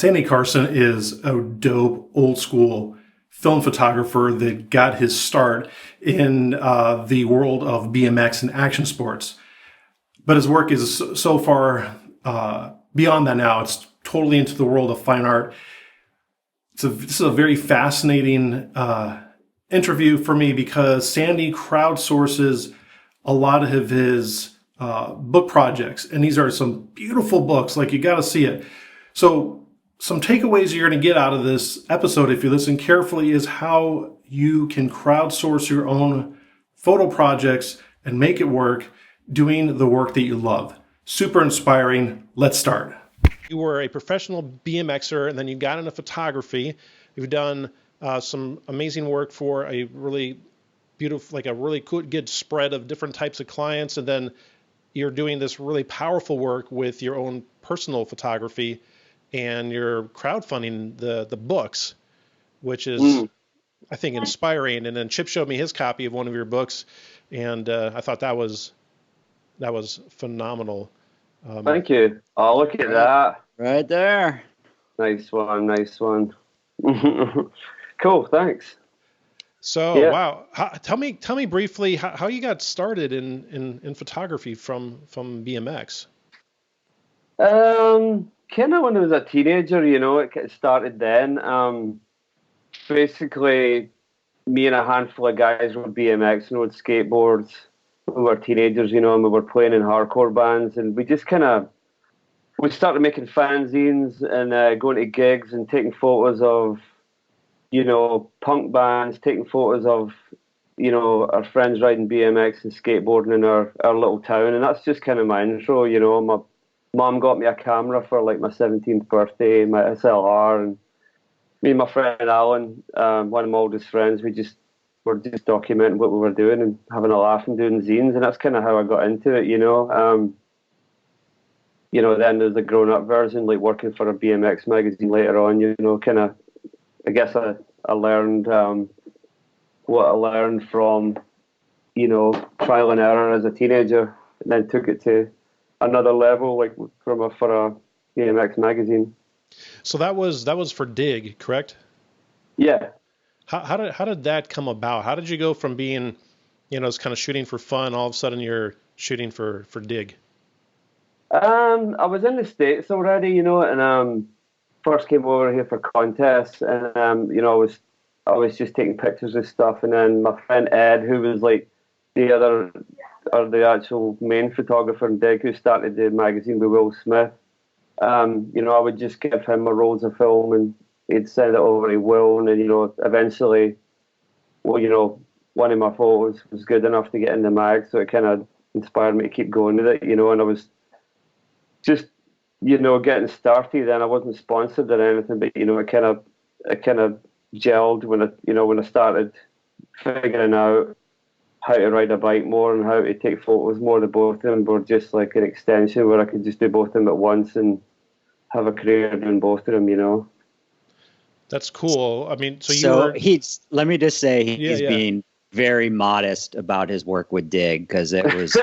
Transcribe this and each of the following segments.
Sandy Carson is a dope old school film photographer that got his start in the world of BMX and action sports. But his work is so far beyond that now. It's totally into the world of fine art. This is a very fascinating interview for me because Sandy crowdsources a lot of his book projects. And these are some beautiful books, like you got to see it. So some takeaways you're going to get out of this episode, if you listen carefully, is how you can crowdsource your own photo projects and make it work doing the work that you love. Super inspiring. Let's start. You were a professional BMXer and then you got into photography. You've done some amazing work for a really beautiful, like a really good spread of different types of clients. And then you're doing this really powerful work with your own personal photography, and you're crowdfunding the books, which is, I think, inspiring. And then Chip showed me his copy of one of your books, and I thought that was phenomenal. Thank you. Oh, look at that. Right there. Nice one, nice one. Cool, thanks. So, yeah. Wow. Tell me briefly how you got started in photography from BMX. Kind of when I was a teenager, it started then. Basically, me and a handful of guys rode BMX and rode skateboards. We were teenagers, and we were playing in hardcore bands, and we just we started making fanzines and going to gigs and taking photos of, punk bands, taking photos of, our friends riding BMX and skateboarding in our little town, and that's just kind of my intro, My mom got me a camera for like my 17th birthday, my SLR, and me and my friend Alan, one of my oldest friends, were just documenting what we were doing and having a laugh and doing zines, and that's kind of how I got into it, Then there's the grown-up version, like working for a BMX magazine later on, I guess I learned what I learned from, trial and error as a teenager, and then took it to another level, like for a BMX magazine. So that was for Dig, correct? Yeah. How did that come about? How did you go from being, just kind of shooting for fun, all of a sudden you're shooting for Dig? I was in the States already, and first came over here for contests, and I was just taking pictures of stuff, and then my friend Ed, who was like the actual main photographer in Dig, who started the magazine with Will Smith, I would just give him my rolls of film, and he'd send it over to Will, and then, eventually, one of my photos was good enough to get in the mag, so it kind of inspired me to keep going with it, and I was just, getting started. Then I wasn't sponsored or anything, but, it kind of gelled when I started figuring out how to ride a bike more and how to take photos more. The both of them were just like an extension where I could just do both of them at once and have a career doing both of them, That's cool. I mean, let me just say he's being very modest about his work with Dig, because it was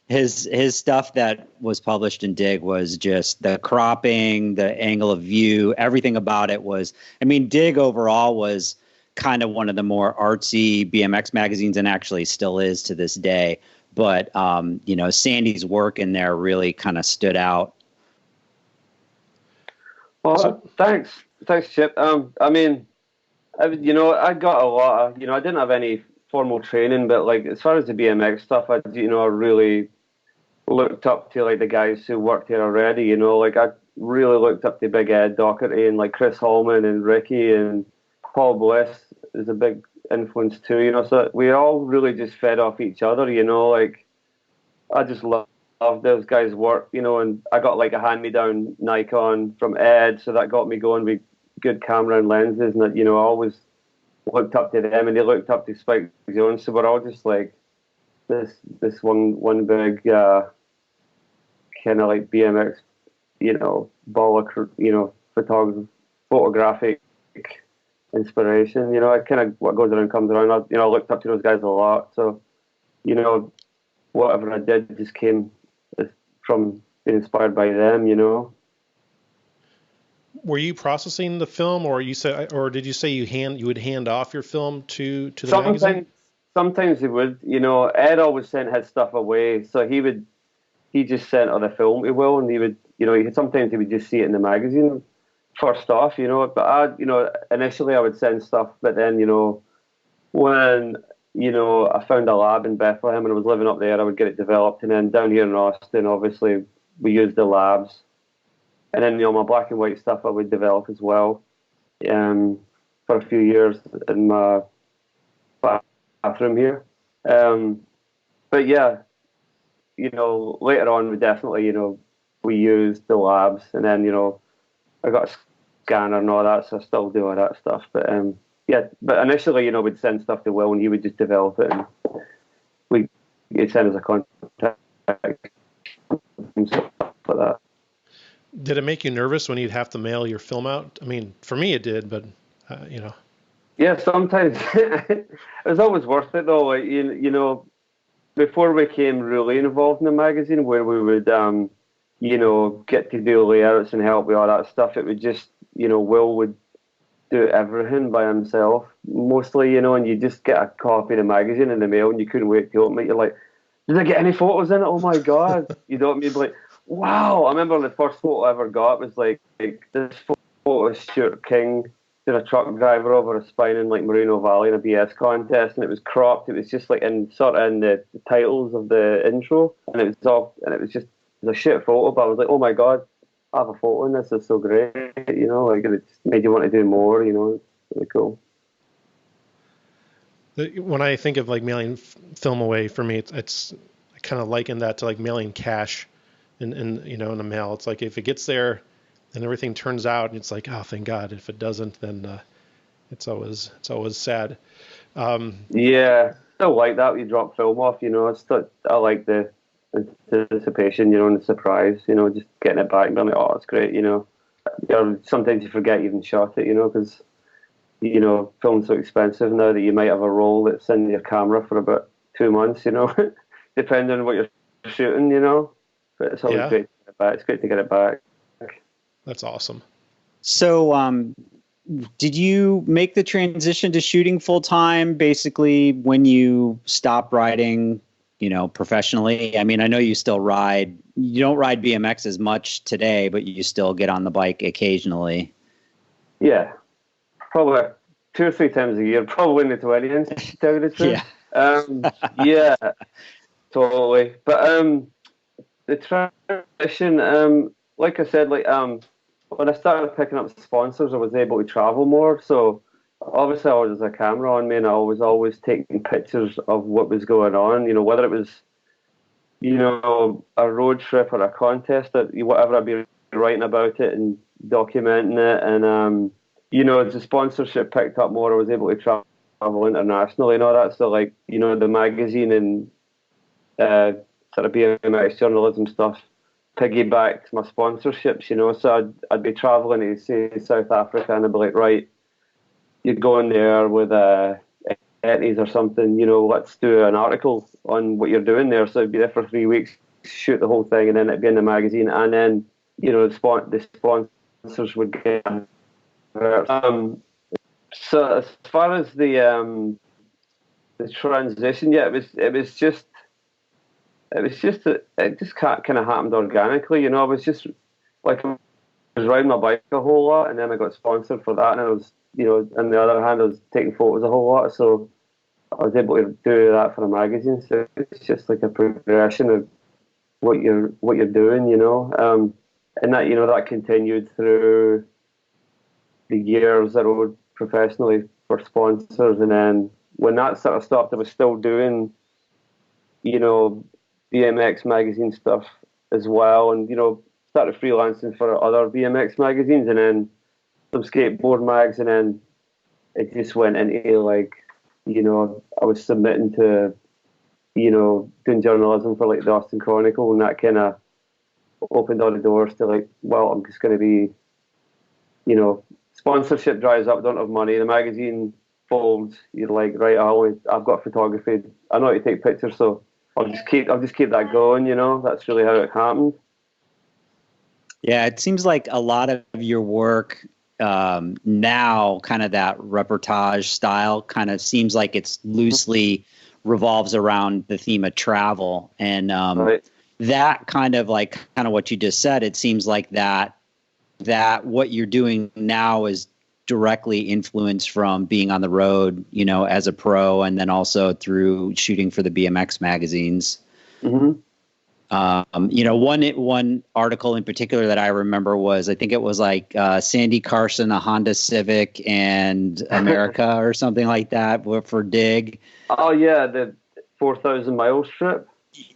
his stuff that was published in Dig was just the cropping, the angle of view, everything about it was, Dig overall was kind of one of the more artsy BMX magazines, and actually still is to this day. But, Sandy's work in there really kind of stood out. Well, thanks, Chip. I got a lot of, I didn't have any formal training, but like as far as the BMX stuff, I really looked up to like the guys who worked here already. Like I really looked up to Big Ed Doherty and like Chris Holman and Ricky, and Paul Bliss is a big influence too. So we all really just fed off each other. Like I just loved those guys' work, and I got like a hand-me-down Nikon from Ed, so that got me going with good camera and lenses, and I always looked up to them, and they looked up to Spike Jones, so we're all just like this one big kind of like BMX, ball of, photographic inspiration. I kind of, what goes around comes around. I looked up to those guys a lot, so whatever I did just came from being inspired by them. were you processing the film, or did you say you would hand off your film to the Sometimes, magazine? sometimes he would. Ed always sent his stuff away, so he just sent on the film to Will, and he would, sometimes he would just see it in the magazine first off, But initially I would send stuff, but then, when I found a lab in Bethlehem and I was living up there, I would get it developed, and then down here in Austin, obviously we used the labs, and then my black and white stuff I would develop as well, for a few years in my bathroom here, but yeah. Later on, we definitely, we used the labs, and then, I got a scanner and all that, so I still do all that stuff. But but initially, we'd send stuff to Will, and he would just develop it, and he'd send us a contact and stuff like that. Did it make you nervous when you'd have to mail your film out? I mean, for me it did, but Yeah, sometimes it was always worth it though. Like, before we became really involved in the magazine, where we would, get to do layouts and help with all that stuff, it would just, Will would do everything by himself, mostly, and you just get a copy of the magazine in the mail and you couldn't wait to open it. You're like, did I get any photos in it? Oh my God. You know what I mean? Like, wow. I remember the first photo I ever got was like this photo of Stuart King doing a truck driver over a spine in like Moreno Valley in a BS contest, and it was cropped. It was just like in the titles of the intro, and it was a shit photo, but I was like, oh my God, I have a photo in this. It's so great, like it just made you want to do more. It's really cool. When I think of like mailing film away, for me, it's I kind of liken that to like mailing cash in the mail. It's like if it gets there and everything turns out, and it's like, oh, thank God. If it doesn't, then it's always sad. Yeah, still like that. You drop film off, I like the anticipation, and the surprise, just getting it back and being like, oh, it's great, Sometimes you forget you even shot it, because film's so expensive now that you might have a roll that's in your camera for about 2 months, depending on what you're shooting, But it's always great to get it back. It's great to get it back. That's awesome. So, did you make the transition to shooting full time basically when you stopped riding, professionally? I mean, I know you still ride. You don't ride BMX as much today, but you still get on the bike occasionally. Yeah, probably 2 or 3 times a year, probably in the 20s, to tell you the truth. Yeah, totally. But the transition, like I said, when I started picking up sponsors, I was able to travel more. So obviously I was a camera on me, and I was always taking pictures of what was going on, whether it was, a road trip or a contest, or whatever, I'd be writing about it and documenting it. And, as the sponsorship picked up more, I was able to travel internationally and all that. So the magazine and sort of BMX journalism stuff piggybacked my sponsorships, so I'd be traveling to, say, South Africa, and I'd be like, right, you're going there with Etnies or something, let's do an article on what you're doing there. So I'd be there for 3 weeks, shoot the whole thing, and then it'd be in the magazine, and then, the sponsors would get so as far as the transition, it just kind of happened organically, I was just like, I was riding my bike a whole lot, and then I got sponsored for that, and I was, on the other hand, I was taking photos a whole lot, so I was able to do that for a magazine. So it's just like a progression of what you're doing, and that that continued through the years that I rode professionally for sponsors, and then when that sort of stopped, I was still doing, BMX magazine stuff as well, and started freelancing for other BMX magazines, and then some skateboard mags, and then it just went into I was submitting to doing journalism for the Austin Chronicle, and that kind of opened all the doors to I'm just going to be sponsorship dries up, don't have money, the magazine folds, you're like, right, I've got photography, I know how to take pictures, so I'll just keep that going, that's really how it happened. Yeah, it seems like a lot of your work now, kind of that reportage style, kind of seems like it's loosely revolves around the theme of travel, and Right. that kind of what you just said. It seems like that what you're doing now is directly influenced from being on the road, as a pro, and then also through shooting for the BMX magazines. Mm-hmm. One article in particular that I remember was, I think it was like Sandy Carson, a Honda Civic and America or something like that for Dig. Oh yeah, the 4,000 mile trip.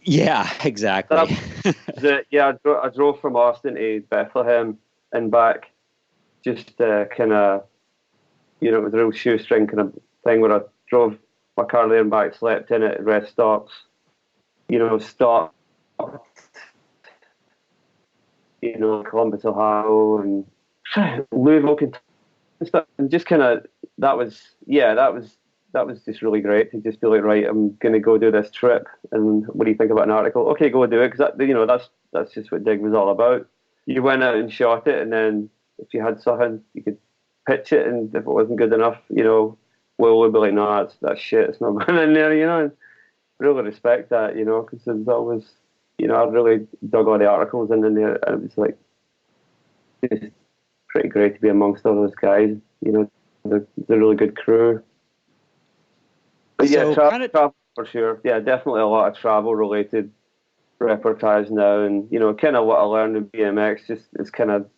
Yeah, exactly. I drove from Austin to Bethlehem and back, just kind of, it was a real shoestring kind of thing where I drove my car there and back, slept in it at rest stops, stopped, Columbus, Ohio, and Louisville, Kentucky, and stuff, and just kind of that was just really great to just be like, right, I'm gonna go do this trip, and what do you think about an article? Okay, go do it, because that's just what Dig was all about. You went out and shot it, and then if you had something, you could pitch it, and if it wasn't good enough, Will would be like, no, that's shit, it's not going in there, and really respect that, because there's always, I really dug all the articles in there, and it was like, it's pretty great to be amongst all those guys, they're a really good crew. But yeah, travel for sure. Yeah, definitely a lot of travel related reportage now, and kind of what I learned in BMX. Just it's kind of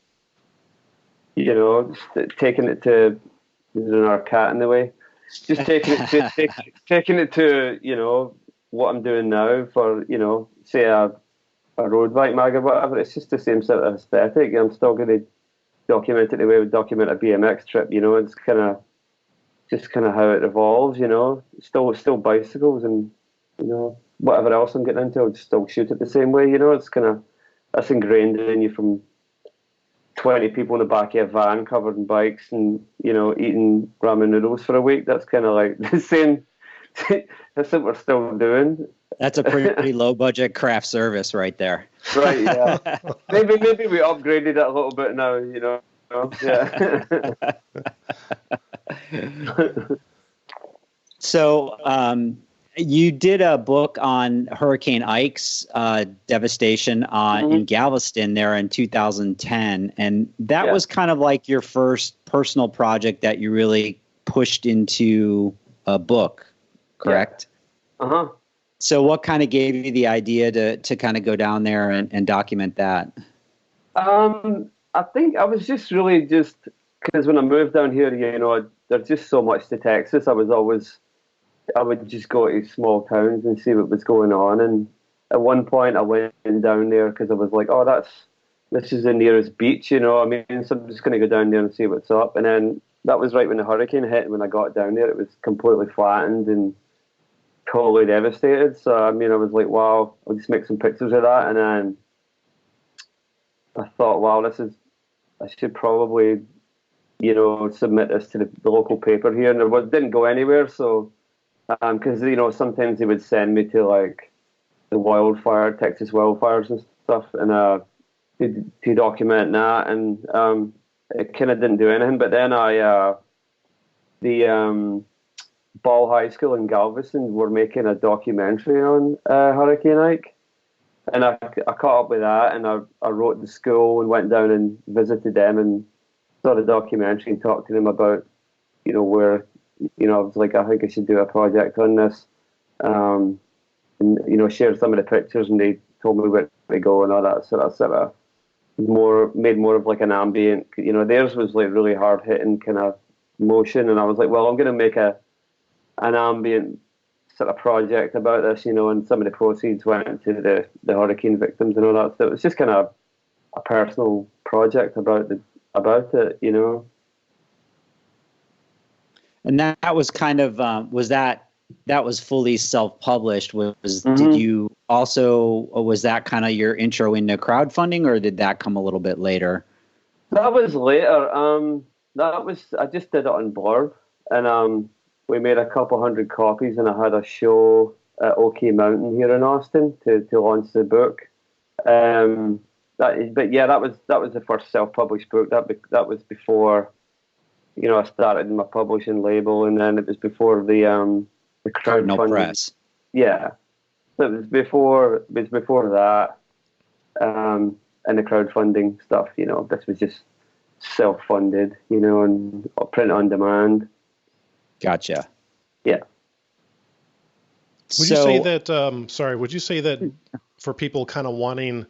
just taking it to, there's another cat in the way. Just taking it to what I'm doing now for say a road bike mag or whatever. It's just the same sort of aesthetic. I'm still going to document it the way I would document a BMX trip. It's kind of how it evolves. Still bicycles and whatever else I'm getting into, I'll just still shoot it the same way. It's kind of, that's ingrained in you from 20 people in the back of a van covered in bikes and eating ramen noodles for a week. That's kind of like the same. That's what we're still doing. That's a pretty low budget craft service right there. Right, yeah. maybe we upgraded it a little bit now, yeah. So you did a book on Hurricane Ike's devastation in Galveston there in 2010, and that was kind of like your first personal project that you really pushed into a book, correct? Yeah. Uh-huh. So what kind of gave you the idea to kind of go down there and document that? I think I was just really because when I moved down here, there's just so much to Texas. I would just go to small towns and see what was going on. And at one point I went down there because I was like, oh, this is the nearest beach, so I'm just going to go down there and see what's up. And then that was right when the hurricane hit. And when I got down there, it was completely flattened and totally devastated. So, I was like, wow, I'll just make some pictures of that. And then I thought, wow, I should probably, submit this to the local paper here. And it didn't go anywhere. So, because sometimes they would send me to like the Texas wildfires and stuff, and to document that, and it kind of didn't do anything. But then the Ball High School in Galveston were making a documentary on Hurricane Ike, and I caught up with that, and I wrote the school and went down and visited them and saw the documentary and talked to them about where. I was like, I think I should do a project on this, and shared some of the pictures, and they told me where to go and all that. So that sort of made more of like an ambient. Theirs was like really hard hitting kind of motion, and I was like, well, I'm going to make an ambient sort of project about this, and some of the proceeds went to the hurricane victims and all that. So it was just kind of a personal project about it. And that was kind of that was fully self-published. Did you also, was that kind of your intro into crowdfunding, or did that come a little bit later? That was later. I just did it on Blurb, and we made a couple hundred copies, and I had a show at OK Mountain here in Austin to launch the book. But yeah, that was the first self-published book. That was before, I started my publishing label, and then it was before the Cardinal crowdfunding. Press. Yeah, so it was before that, and the crowdfunding stuff. This was just self-funded, and print on demand. Gotcha. Yeah. Would you say that? Would you say that for people kind of wanting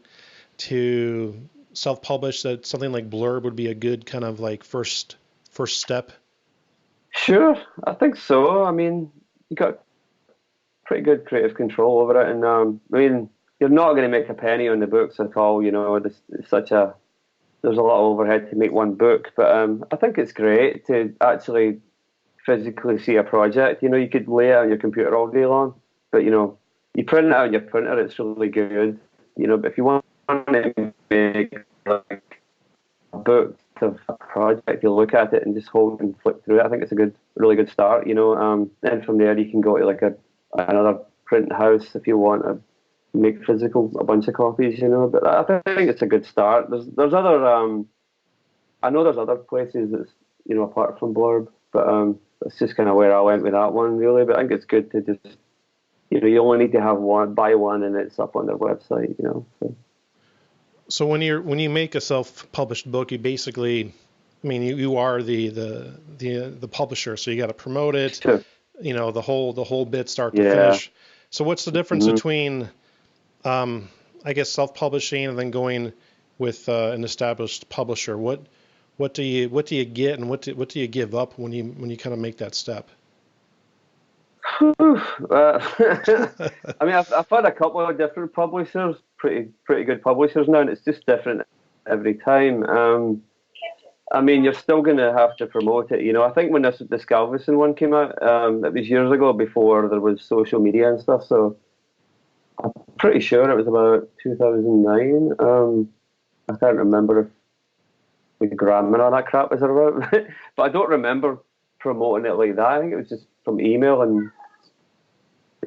to self-publish, that something like Blurb would be a good kind of like first step? Sure, I think so. I mean, you got pretty good creative control over it, and I mean, you're not going to make a penny on the books at all. There's a lot of overhead to make one book, but I think it's great to actually physically see a project. You could lay it on your computer all day long, but you print it out on your printer, it's really good. But if you want to make like a book of a project, you look at it and just hold and flip through it. I think it's a really good start. Then from there you can go to like another print house if you want to make a bunch of copies. But I think it's a good start. There's other I know there's other places that's apart from Blurb, but that's just kind of where I went with that one really. But I think it's good to just you only need to buy one, and it's up on their website. So when you make a self-published book, you basically, I mean, you are the publisher, so you got to promote it. Sure. The whole bit start to finish. So what's the difference between, I guess, self-publishing and then going with an established publisher? What do you get, and what do you give up when you kind of make that step? I mean, I've had a couple of different publishers, pretty good publishers now, and it's just different every time. I mean, you're still going to have to promote it. I think when this Galveston one came out, it was years ago before there was social media and stuff. So I'm pretty sure it was about 2009. I can't remember if the grammar and all that crap was about, but I don't remember promoting it like that. I think it was just from email and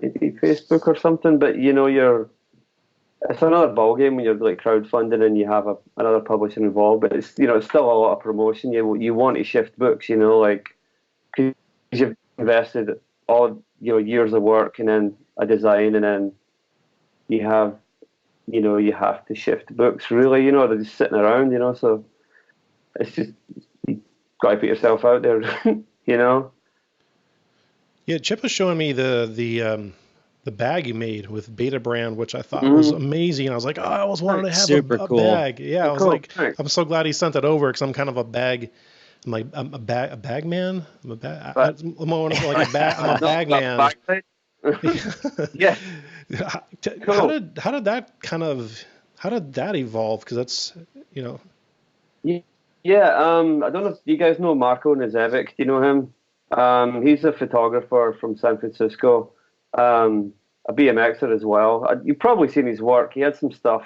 maybe Facebook or something. But it's another ballgame when you're like crowdfunding and you have another publisher involved. But it's it's still a lot of promotion. You want to shift books, like because you've invested all years of work and then a design, and then you have you have to shift books. Really, they're just sitting around. So it's just you got to put yourself out there. Yeah, Chip was showing me the bag you made with Beta Brand, which I thought was amazing. I was like, I always wanted to have a cool bag. Yeah, I was cool. like, Thanks. I'm so glad he sent that over because I'm kind of a bag. I'm a bag man. I'm a bag man. Yeah. How did that evolve? Because that's Yeah, I don't know if you guys know Marco Nizevic. Do you know him? He's a photographer from San Francisco, a BMXer as well. You've probably seen his work. He had some stuff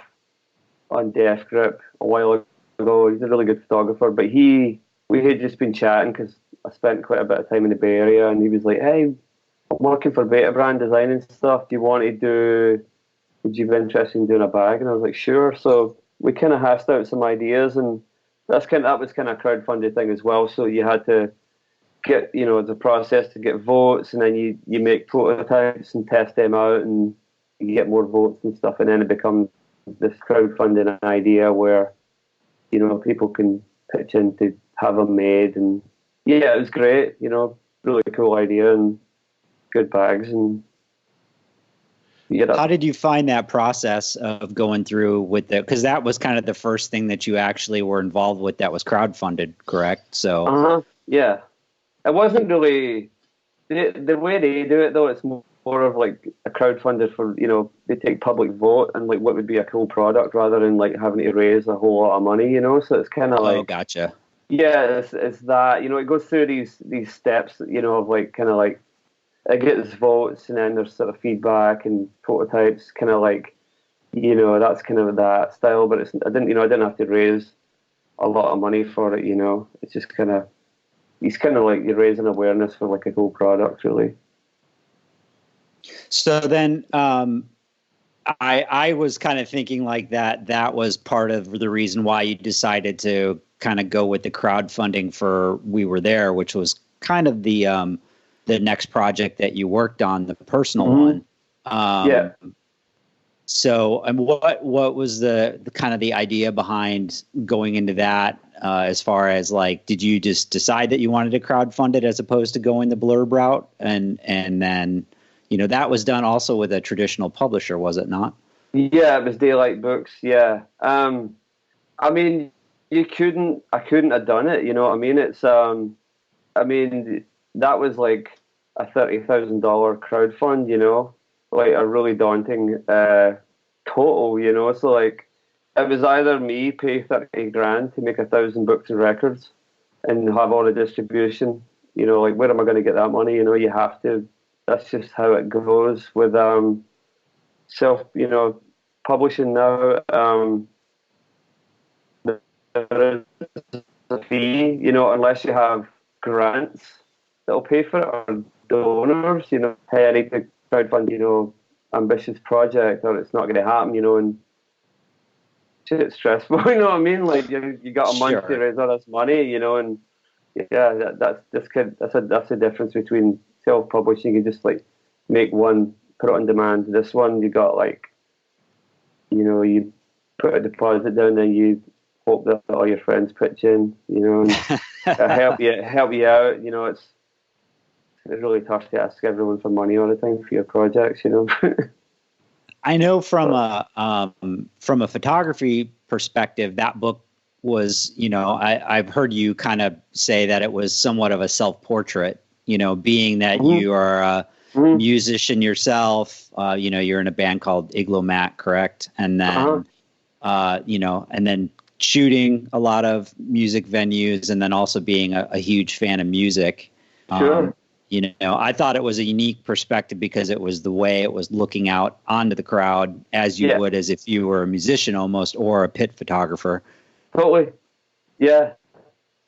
on Death Grip a while ago. He's a really good photographer, but we had just been chatting because I spent quite a bit of time in the Bay Area, and he was like, "Hey, I'm working for Beta Brand Design and stuff. Would you be interested in doing a bag?" And I was like, "Sure." So we kind of hashed out some ideas, and that was kind of a crowdfunded thing as well. So you had to get, the process to get votes, and then you make prototypes and test them out, and you get more votes and stuff, and then it becomes this crowdfunding idea where, people can pitch in to have them made, and yeah, it was great, really cool idea and good bags, and How did you find that process of going through with because that was kind of the first thing that you actually were involved with that was crowdfunded, correct? So yeah, it wasn't really the way they do it though. It's more of like a crowdfunded for they take public vote and like what would be a cool product rather than like having to raise a whole lot of money. So it's kind of like gotcha. Yeah, it's that it goes through these steps of like kind of like. I get these votes, and then there's sort of feedback and prototypes, kind of like, that's kind of that style. But I didn't have to raise a lot of money for it. It's just it's kind of like you're raising awareness for like a cool product, really. So then, I was kind of thinking like that was part of the reason why you decided to kind of go with the crowdfunding for We Were There, which was kind of the next project that you worked on, the personal one. Yeah. So, and what was the kind of the idea behind going into that? As far as like, did you just decide that you wanted to crowdfund it as opposed to going the blurb route, and then, that was done also with a traditional publisher, was it not? Yeah, it was Daylight Books. Yeah. I mean, I couldn't have done it. You know what I mean? It's I mean, that was like a $30,000 crowdfund. Like a really daunting total. So like, it was either me pay 30 grand to make 1,000 books and records and have all the distribution. Like, where am I going to get that money? You have to. That's just how it goes with self. Publishing now. There is a fee. Unless you have grants that'll pay for it, or donors. Hey, I need to crowdfund. Ambitious project, or it's not going to happen. And shit's stressful. You know what I mean? Like, you got a month to raise all this money. And yeah, that's the difference between self-publishing. You just like make one, put it on demand. This one, you got like, you put a deposit down, and you hope that all your friends pitch in, and help you out. It's really tough to ask everyone for money all the time for your projects. I know from a photography perspective, that book was, I've heard you kind of say that it was somewhat of a self-portrait, being that you are a musician yourself, you're in a band called Iglomat, correct? And then, and then shooting a lot of music venues, and then also being a huge fan of music. Sure. I thought it was a unique perspective because it was the way it was looking out onto the crowd as you would as if you were a musician almost, or a pit photographer. Totally. Yeah,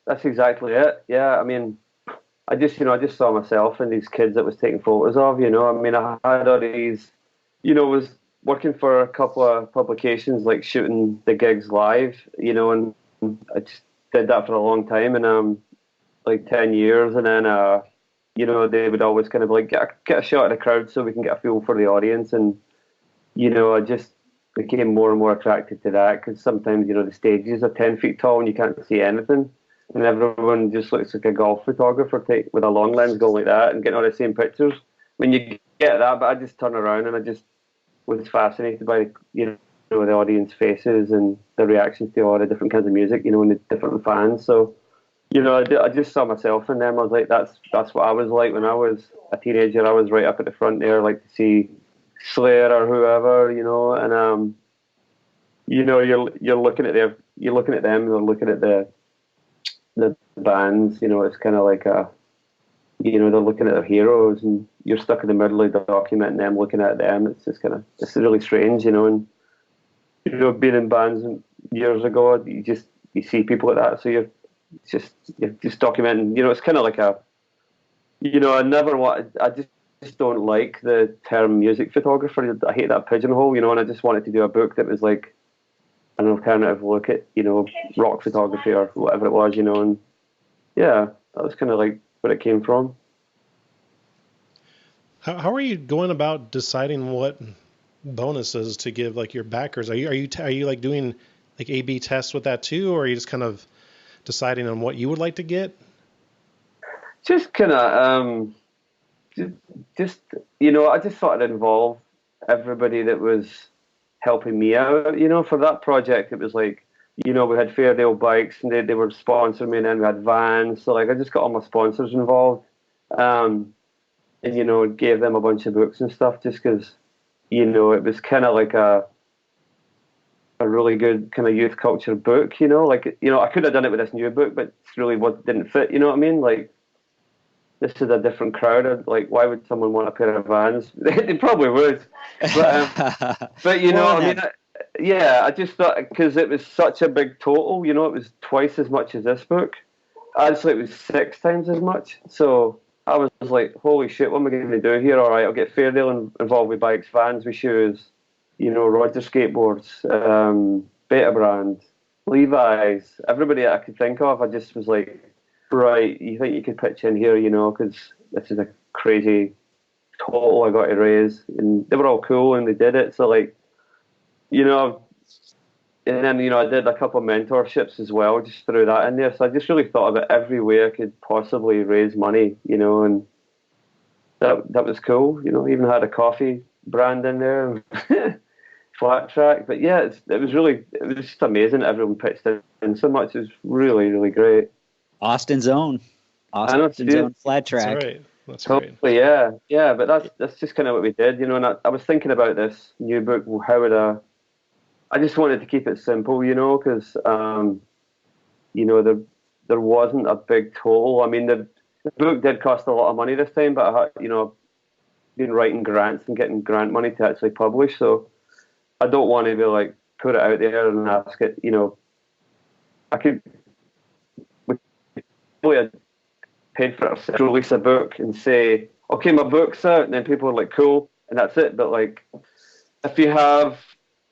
that's exactly it. Yeah, I mean, I just saw myself and these kids that was taking photos of, I mean, I had all these, was working for a couple of publications, like shooting the gigs live, and I just did that for a long time, and like 10 years, and then they would always kind of like get a shot of the crowd so we can get a feel for the audience, and I just became more and more attracted to that, because sometimes the stages are 10 feet tall and you can't see anything, and everyone just looks like a golf photographer with a long lens going like that and getting all the same pictures. When you get that, but I just turn around and I just was fascinated by the audience faces and the reactions to all the different kinds of music, and the different fans. So I just saw myself in them. I was like, that's what I was like when I was a teenager. I was right up at the front there, like to see Slayer or whoever, and you're looking at them, and they're looking at the bands. It's kind of like they're looking at their heroes, and you're stuck in the middle of documenting them, looking at them. It's just it's really strange, and being in bands years ago, you see people like that, so you're just documenting. It's kind of like I just don't like the term music photographer. I hate that pigeonhole, and I just wanted to do a book that was like an alternative look at, rock photography or whatever it was, and yeah, that was kind of like where it came from. How are you going about deciding what bonuses to give like your backers? Are you like doing like A/B tests with that too, or are you just kind of deciding on what you would like to get? Just kind of just I just thought it'd involve everybody that was helping me out. For that project, it was like, we had Fairdale bikes, and they were sponsoring me, and then we had vans. So like, I just got all my sponsors involved, and gave them a bunch of books and stuff, just because it was kind of like a really good kind of youth culture book. I could have done it with this new book, but it's really what didn't fit. You know what I mean? Like, this is a different crowd. Like, why would someone want a pair of Vans? They probably would. But I mean, I just thought, because it was such a big total, it was twice as much as this book. Actually, it was 6 times as much. So I was like, holy shit, what am I going to do here? All right, I'll get Fairdale involved with bikes, vans, with shoes. Roger Skateboards, Beta Brand, Levi's, everybody that I could think of. I just was like, right, you think you could pitch in here, because this is a crazy total I got to raise. And they were all cool and they did it. So, like, and then, I did a couple of mentorships as well, just threw that in there. So I just really thought about every way I could possibly raise money, and that was cool. Even had a coffee brand in there, flat track. But yeah, it was just amazing. Everyone pitched in so much. It was really, really great. Austin's own flat track. That's right. That's great. Totally, yeah. But that's just kind of what we did, And I was thinking about this new book. How would I just wanted to keep it simple, because there wasn't a big total. I mean, the book did cost a lot of money this time, but I had, been writing grants and getting grant money to actually publish. So I don't want to be like put it out there and ask it. I could probably paid for it to release a book and say, okay, my book's out, and then people are like, cool, and that's it. But like, if you have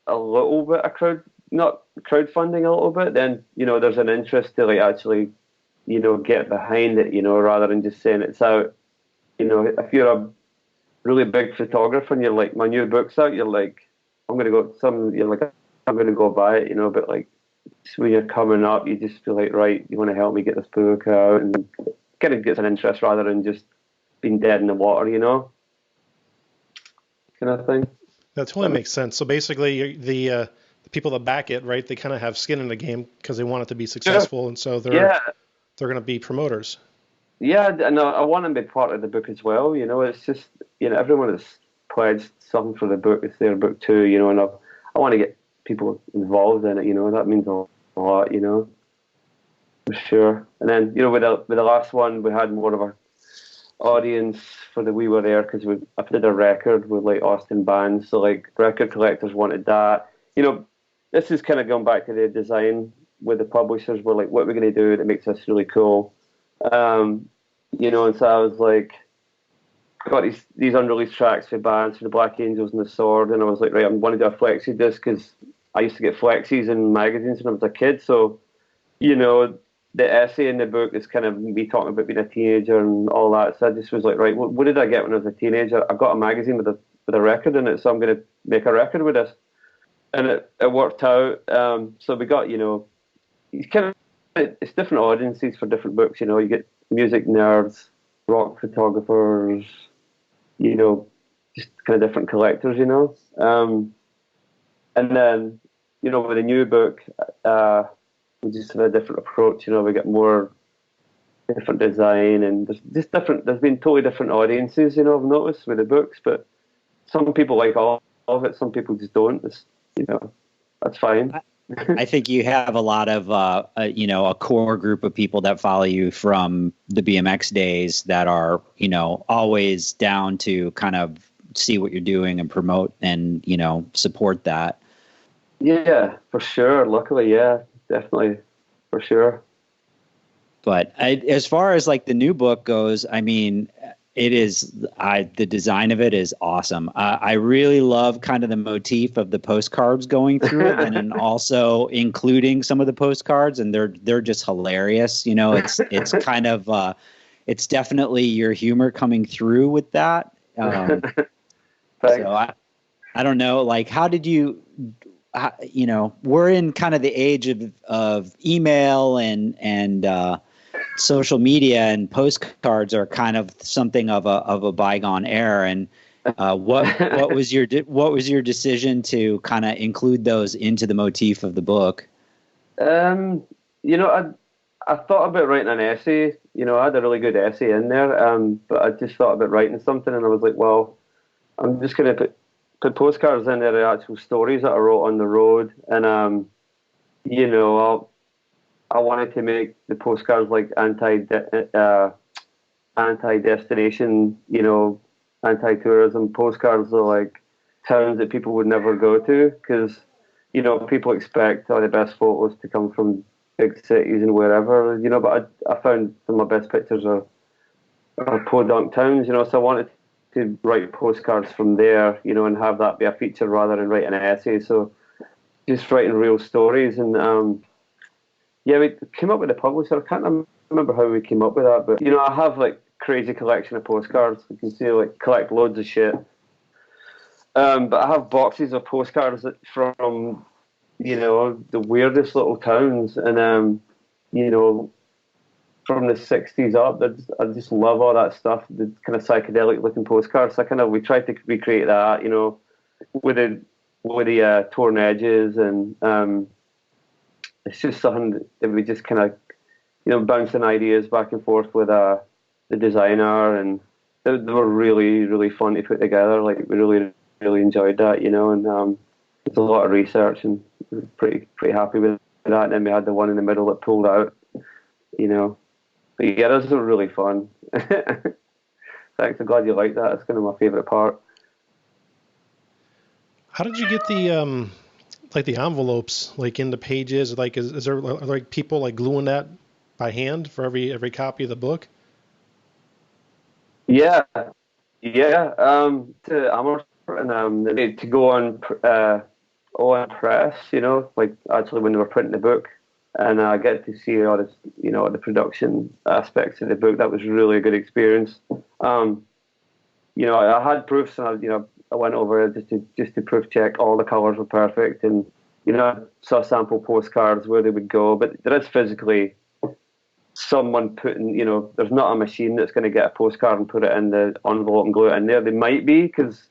a little bit of not crowdfunding a little bit, then there's an interest to like actually get behind it, rather than just saying it's out. If you're a really big photographer and you're like, my new book's out, you're like, I'm gonna go buy it, but like when you're coming up, you just feel like, right, you want to help me get this book out, and kind of gets an interest rather than just being dead in the water, kind of thing. That totally makes sense. So basically, the people that back it, right? They kind of have skin in the game because they want it to be successful, and so they're going to be promoters. Yeah, and I want them to be part of the book as well. It's just everyone has pledged something for the book. It's their book too, and I want to get people involved in it. That means a lot, for sure. And then with the last one, we had more of our audience for the We Were There because I did a record with like Austin bands, so like record collectors wanted that. This is kind of going back to the design with the publishers. We're like, what are we going to do that makes this really cool? And so I was like, I got these unreleased tracks for bands, for the Black Angels and the Sword, and I was like, right, I'm going to do a flexi disc because I used to get flexis in magazines when I was a kid. So, the essay in the book is kind of me talking about being a teenager and all that. So I just was like, right, what did I get when I was a teenager? I got a magazine with a record in it, so I'm going to make a record with this. And it worked out. So we got, it's different audiences for different books. You get music nerds, rock photographers, just kind of different collectors, And then, with a new book, we just have a different approach. We get more different design, and there's been totally different audiences, I've noticed with the books, but some people like all of it, some people just don't. That's fine. I think you have a lot of, a core group of people that follow you from the BMX days that are, always down to kind of see what you're doing and promote and, support that. Yeah, for sure. Luckily, yeah, definitely, for sure. But as far as like the new book goes, I mean, the design of it is awesome. I really love kind of the motif of the postcards going through it, and then also including some of the postcards, and they're just hilarious. It's kind of it's definitely your humor coming through with that. So I don't know, like, how did you? We're in kind of the age of email and social media, and postcards are kind of something of a bygone era. And what was your decision to kind of include those into the motif of the book? I thought about writing an essay. I had a really good essay in there, but I just thought about writing something, and I was like, well, I'm just going to put postcards in there, the actual stories that I wrote on the road, and I wanted to make the postcards like anti-destination, anti-tourism postcards are like towns that people would never go to, because people expect all the best photos to come from big cities and wherever, but I found some of my best pictures are podunk towns, so I wanted to write postcards from there, you know, and have that be a feature rather than writing an essay. So just writing real stories. And yeah, we came up with the publisher. I can't remember how we came up with that, but, you know, I have like crazy collection of postcards. You can see, like, collect loads of shit. But I have boxes of postcards from, you know, the weirdest little towns, and you know, from the 60s up. I just love all that stuff, the kind of psychedelic looking postcards. So we tried to recreate that, you know, with the torn edges, and it's just something that we just kind of, you know, bouncing ideas back and forth with the designer, and they were really, really fun to put together. Like, we really, really enjoyed that, you know, and there's a lot of research, and we're pretty happy with that. And then we had the one in the middle that pulled out, you know. But yeah, those were really fun. Thanks, I'm glad you liked that. It's kind of my favourite part. How did you get the like the envelopes like in the pages? Like, is there like people like gluing that by hand for every copy of the book? Yeah. To Amherst, and to go on press, you know, like actually when they were printing the book, and I get to see all this, you know, the production aspects of the book. That was really a good experience. You know, I had proofs, and I went over just to proof check all the colours were perfect, and, you know, I saw sample postcards where they would go, but there is physically someone putting, you know, there's not a machine that's going to get a postcard and put it in the envelope and glue it in there. They might be, because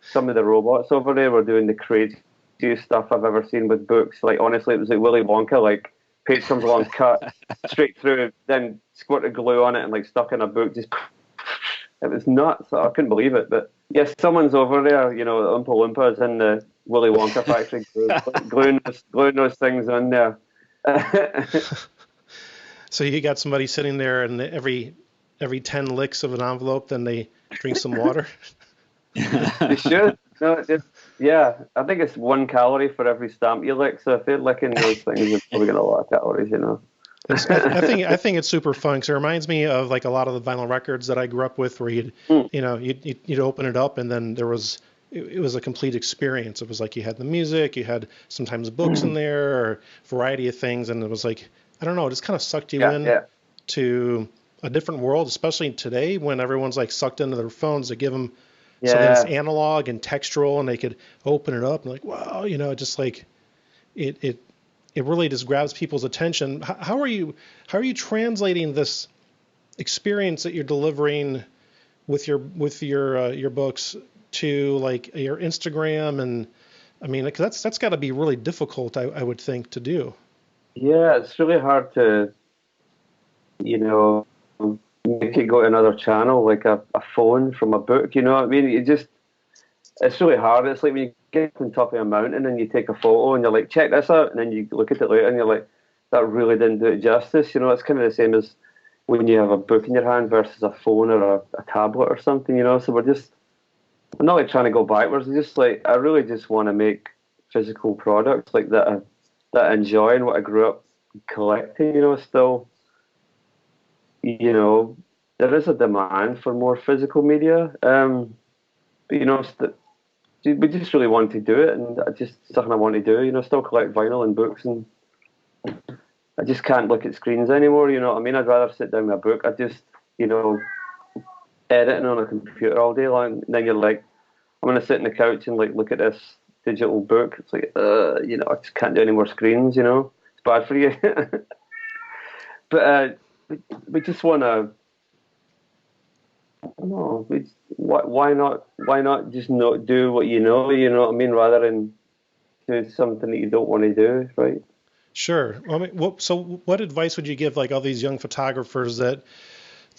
some of the robots over there were doing the craziest stuff I've ever seen with books. Like, honestly, it was like Willy Wonka, like, page comes along, cut straight through, then squirted glue on it and, like, stuck in a book. Just, it was nuts. I couldn't believe it. But yes, someone's over there, you know, Oompa Loompas in the Willy Wonka factory gluing those things in there. So you got somebody sitting there, and every 10 licks of an envelope, then they drink some water. They should. No, yeah. I think it's 1 calorie for every stamp you lick. So if they're licking those things, they're probably got a lot of calories, you know. I think it's super fun, because it reminds me of like a lot of the vinyl records that I grew up with, where you'd open it up, and then it was a complete experience. It was like you had the music, you had sometimes books in there, or a variety of things, and it was like, I don't know, it just kind of sucked you to a different world, especially today when everyone's like sucked into their phones. They give them something that's analog and textural, and they could open it up and like, wow, you know, just like it really just grabs people's attention. How are you translating this experience that you're delivering with your books to like your Instagram? And I mean, that's got to be really difficult, I would think, to do. Yeah, it's really hard to, you know, make it go to another channel, like a phone from a book, you know what I mean? It's really hard. It's like when you get on top of a mountain and you take a photo and you're like, check this out, and then you look at it later and you're like, that really didn't do it justice. You know, it's kind of the same as when you have a book in your hand versus a phone or a tablet or something, you know? So we're not like trying to go backwards. It's just like, I really just want to make physical products like that I enjoy and what I grew up collecting, you know. Still, you know, there is a demand for more physical media, but, you know, we just really want to do it, and it's just something I want to do, you know. Still collect vinyl and books, and I just can't look at screens anymore, you know what I mean? I'd rather sit down with a book. I just, you know, editing on a computer all day long, and then you're like, I'm going to sit on the couch and like look at this digital book. It's like, you know, I just can't do any more screens, you know. It's bad for you. But we just want to, I don't know, why not just not do what you know what I mean, rather than do something that you don't want to do, right? Sure. Well, I mean, so what advice would you give like all these young photographers that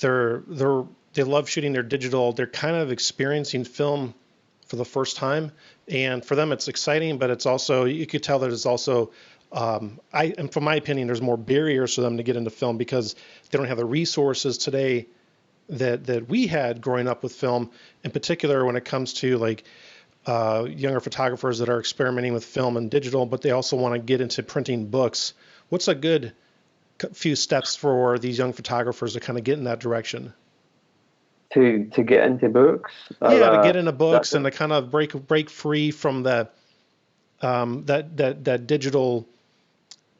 they love shooting their digital, they're kind of experiencing film for the first time, and for them it's exciting, but it's also, you could tell that it's also and from my opinion, there's more barriers for them to get into film because they don't have the resources today that we had growing up with film, in particular when it comes to like younger photographers that are experimenting with film and digital, but they also want to get into printing books. What's a good few steps for these young photographers to kind of get in that direction? to get into books. To get into books and to kind of break free from that that digital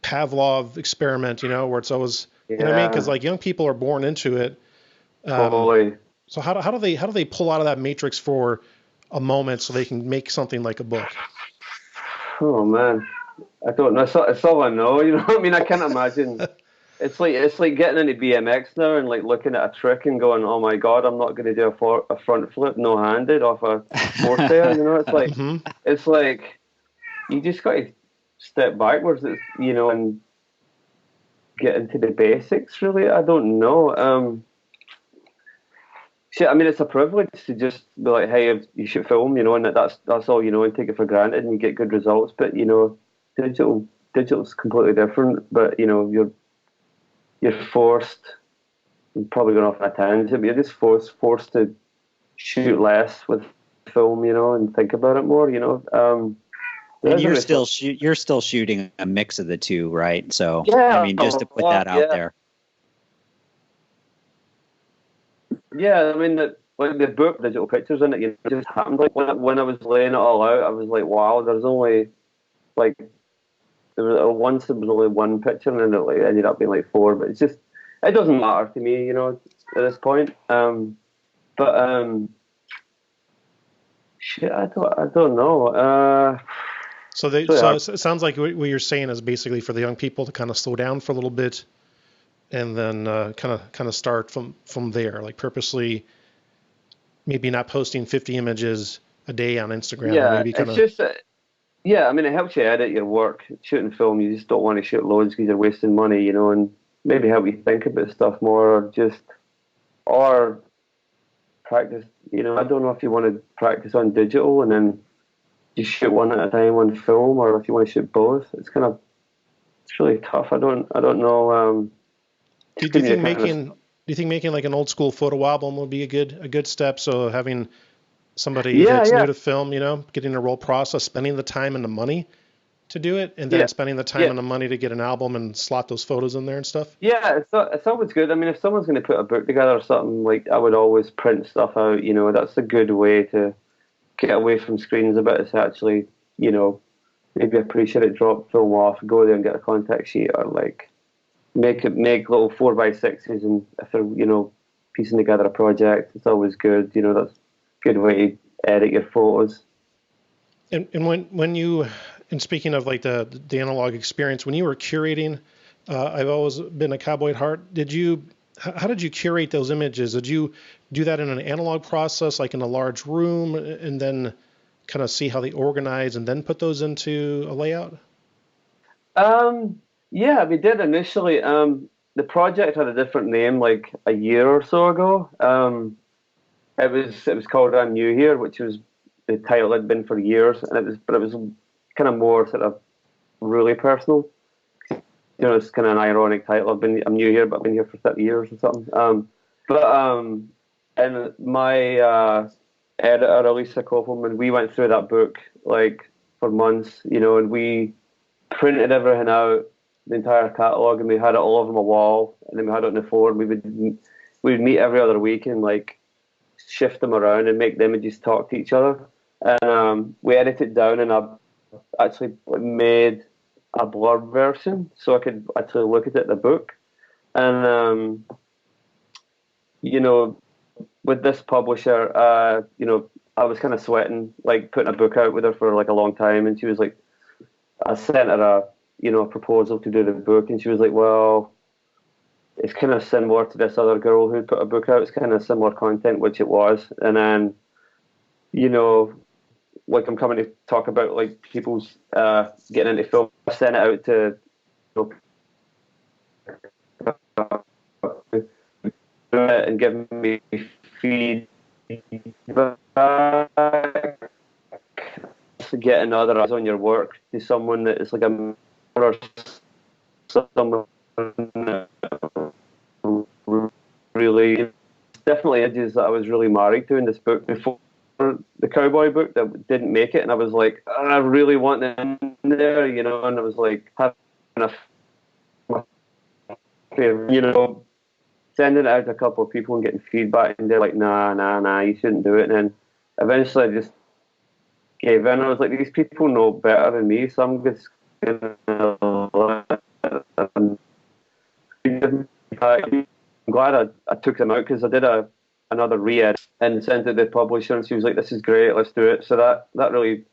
Pavlov experiment, where it's always, you know what I mean? Because like young people are born into it. Totally. So how do they pull out of that matrix for a moment so they can make something like a book? Oh man, I don't know. It's all I know. You know what I mean? I can't imagine. It's like getting into BMX now and like looking at a trick and going, "Oh my god, I'm not going to do a front flip no-handed off a force there." It's like it's like you just got to step backwards, and get into the basics. Really, I don't know. Shit, I mean, it's a privilege to just be like, "Hey, you should film," and that's all, and take it for granted, and you get good results. But digital's completely different. But you're forced. I'm probably going off on a tangent, but you're just forced to shoot less with film, and think about it more, And you're still shooting a mix of the two, right? So yeah, I mean, just to put that out there. Yeah, I mean, the book, digital pictures in it, it just happened. Like when I was laying it all out, I was like, wow, there's only like once there was only one picture, and then it like ended up being like four. But it doesn't matter to me, at this point. Shit, I don't know. So it sounds like what you're saying is basically for the young people to kind of slow down for a little bit, and then kind of start from there, like purposely, maybe not posting 50 images a day on Instagram. Yeah, maybe it's just I mean, it helps you edit your work. Shooting film, you just don't want to shoot loads because you're wasting money, and maybe help you think about stuff more, or practice. I don't know if you want to practice on digital and then just shoot one at a time on film, or if you want to shoot both. It's really tough. I don't know. Do you think making like an old school photo album would be a good step? So having somebody that's new to film, getting a roll process, spending the time and the money to do it, and then spending the time and the money to get an album and slot those photos in there and stuff. Yeah, it's always good. I mean, if someone's going to put a book together or something, like I would always print stuff out. That's a good way to get away from screens a bit. It's actually, maybe appreciate it, drop film off, go there and get a contact sheet, or like make little 4x6s, and if they're piecing together a project, it's always good. That's a good way to edit your photos. And when you, and speaking of like the analog experience, when you were curating, I've always been a cowboy at heart. How did you curate those images? Did you do that in an analog process, like in a large room, and then kind of see how they organize and then put those into a layout? Yeah, we did initially. The project had a different name like a year or so ago. It was called I'm New Here, which was the title had been for years, and it was kind of more sort of really personal. It's kind of an ironic title. I'm new here, but I've been here for 30 years or something. And my editor, Elisa Koppelman, we went through that book like for months, and we printed everything out, the entire catalogue, and we had it all over my wall, and then we had it on the floor, and we would meet every other week and like shift them around and make the images talk to each other. And we edited it down, and I actually made a blurb version so I could actually look at it in the book. And with this publisher, I was kind of sweating, like putting a book out with her for like a long time, and she was like, I sent her a proposal to do the book, and she was like, well, it's kind of similar to this other girl who put a book out. It's kind of similar content, which it was. And then, like I'm coming to talk about like people's getting into film. I sent it out to and giving me feedback, get another eyes on your work to someone that is like a or someone that really definitely edges that I was really married to in this book before the cowboy book that didn't make it, and I was like, I really want them in there, and I was like having a sending it out to a couple of people and getting feedback, and they're like, nah, you shouldn't do it. And then eventually I just gave in. I was like, these people know better than me, so I'm just gonna let them. I'm glad I took them out, because I did another re-edit and sent it to the publisher, and she was like, this is great, let's do it. So that really,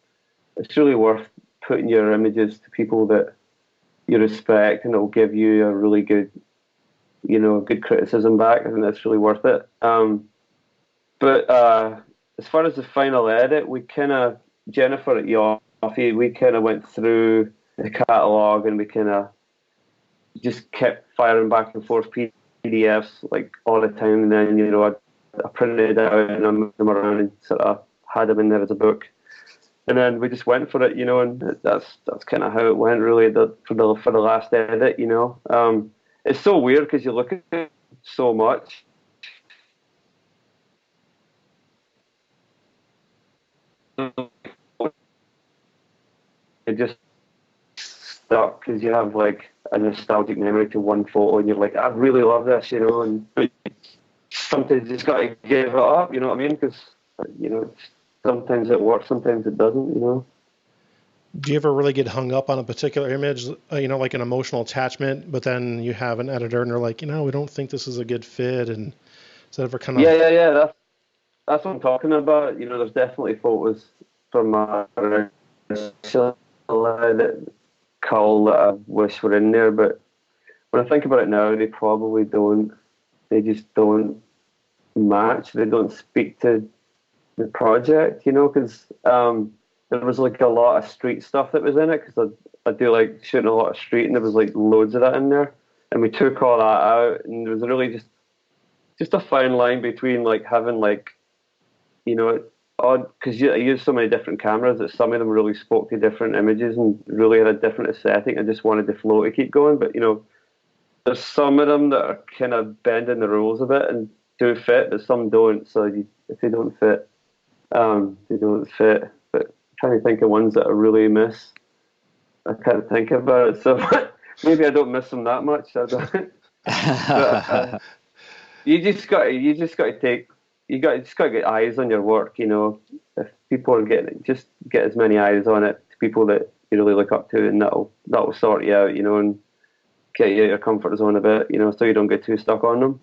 it's really worth putting your images to people that you respect, and it'll give you a really good, good criticism back. I think that's really worth it. But as far as the final edit, we kind of, Jennifer at Yoffe, we kind of went through the catalogue, and we kind of just kept firing back and forth PDFs like all the time. And then, I printed it out and I moved them around and sort of had them in there as a book. And then we just went for it, and that's kind of how it went, really, for the last edit, It's so weird because you look at it so much. It just stuck because you have like a nostalgic memory to one photo, and you're like, I really love this, and sometimes you just got to give it up, you know what I mean? Because, sometimes it works, sometimes it doesn't, Do you ever really get hung up on a particular image, like an emotional attachment, but then you have an editor and they're like, we don't think this is a good fit, and is that ever kind of... Yeah. That's what I'm talking about. There's definitely photos from that Cull that I wish were in there, but when I think about it now, they probably don't. They just don't match. They don't speak to the project, because there was like a lot of street stuff that was in it, because I do like shooting a lot of street, and there was like loads of that in there, and we took all that out, and there was really just a fine line between like having like, odd, because I use so many different cameras that some of them really spoke to different images and really had a different aesthetic. I just wanted the flow to keep going, but there's some of them that are kind of bending the rules a bit and do fit, but some don't. So if they don't fit, they don't fit. But I'm trying to think of ones that I really miss. I can't think about it, so maybe I don't miss them that much. I don't. But, you just got to take. You just got to get eyes on your work. If people are getting, just get as many eyes on it to people that you really look up to, and that'll sort you out. And get you out of your comfort zone a bit. So you don't get too stuck on them.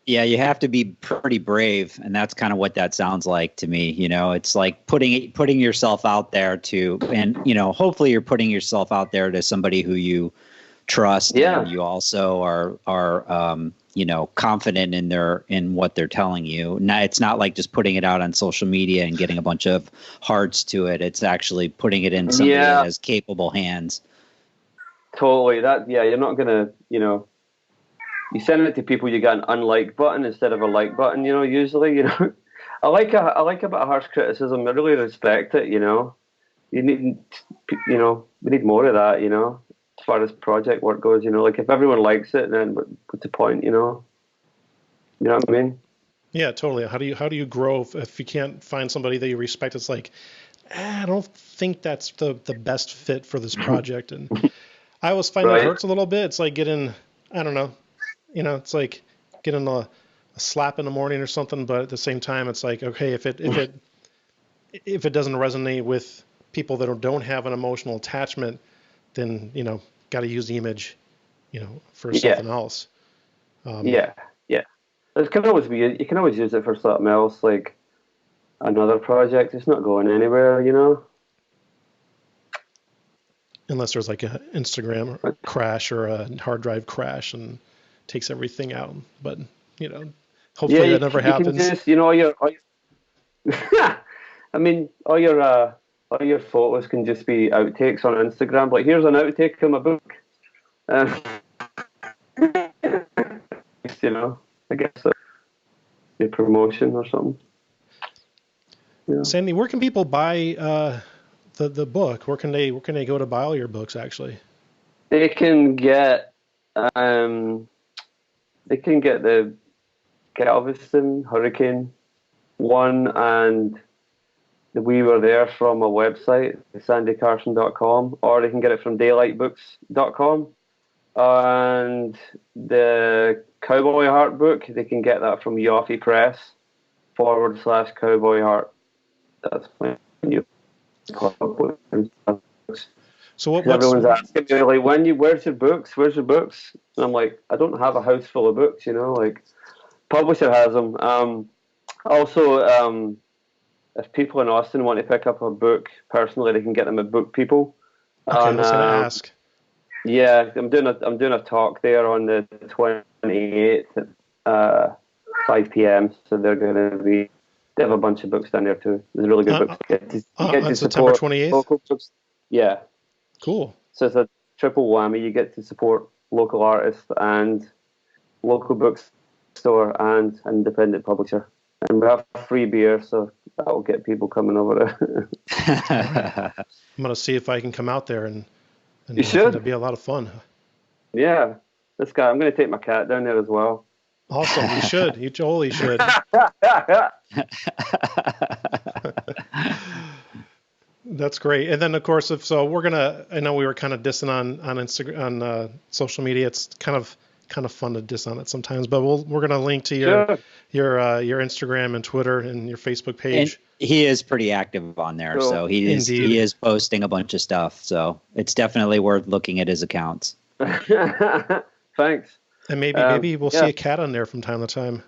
Yeah, you have to be pretty brave, and that's kind of what that sounds like to me. It's like putting yourself out there to, and hopefully you're putting yourself out there to somebody who you trust. Yeah. And you also are confident in what they're telling you. Now, it's not like just putting it out on social media and getting a bunch of hearts to it. It's actually putting it in somebody that has capable hands. Totally. You're not gonna, you send it to people, you get an unlike button instead of a like button, usually, I like a bit of harsh criticism. I really respect it, You need, we need more of that, as far as project work goes, like if everyone likes it, then what's the point, You know what I mean? Yeah, totally. How do you grow if you can't find somebody that you respect? It's like, I don't think that's the best fit for this project. And I always find it hurts a little bit. It's like getting, I don't know, it's like getting a slap in the morning or something. But at the same time, it's like, okay, if it doesn't resonate with people that don't have an emotional attachment, then got to use the image, for something else. Yeah. It can always be. You can always use it for something else, like another project. It's not going anywhere, Unless there's like an Instagram crash or a hard drive crash and takes everything out. But hopefully that never happens. You can just, all your I mean, all your photos can just be outtakes on Instagram. Like, here's an outtake of my book. I guess that's your promotion or something. Yeah. Sandy, where can people buy the book? Where can they go to buy all your books? Actually, they can get the Galveston Hurricane one and the We Were There from a website, sandycarson.com, or they can get it from daylightbooks.com. And the Cowboy Heart book, they can get that from Yoffie Press /Cowboy Heart. That's my new club. So Everyone's asking me, like, where's your books? Where's your books? And I'm like, I don't have a house full of books, you know, like, publisher has them. Also, if people in Austin want to pick up a book personally, they can get them at Book People. Okay, I was going to ask. Yeah, I'm doing a talk there on the 28th at 5 p.m. So they have a bunch of books down there too. There's really good books. You get to September support 28th? local books. Yeah. Cool. So it's a triple whammy. You get to support local artists and local bookstore and independent publisher. And we have free beer, so that will get people coming over. I'm going to see if I can come out there and you should. It'd be a lot of fun. Yeah. I'm going to take my cat down there as well. Awesome. You should. You totally should. That's great. And then, of course, I know we were kind of dissing on Instagram, on social media. It's kind of fun to diss on it sometimes, but we're going to link to your Instagram and Twitter and your Facebook page. And he is pretty active on there, so he is posting a bunch of stuff. So it's definitely worth looking at his accounts. Thanks. And maybe we'll see a cat on there from time to time.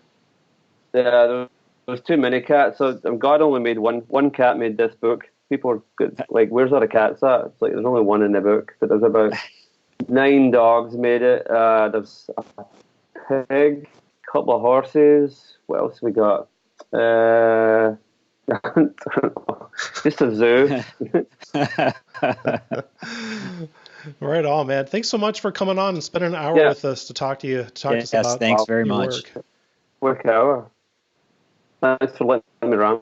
Yeah, there's too many cats. So God only made one cat made this book. People are good, like, where's all the cats at? It's like there's only one in the book, but there's about 9 dogs made it. There's a pig, a couple of horses. What else we got? Just a zoo. Right on, man. Thanks so much for coming on and spending an hour with us to talk to us about. Thanks very much. Work hour. Thanks for letting me run.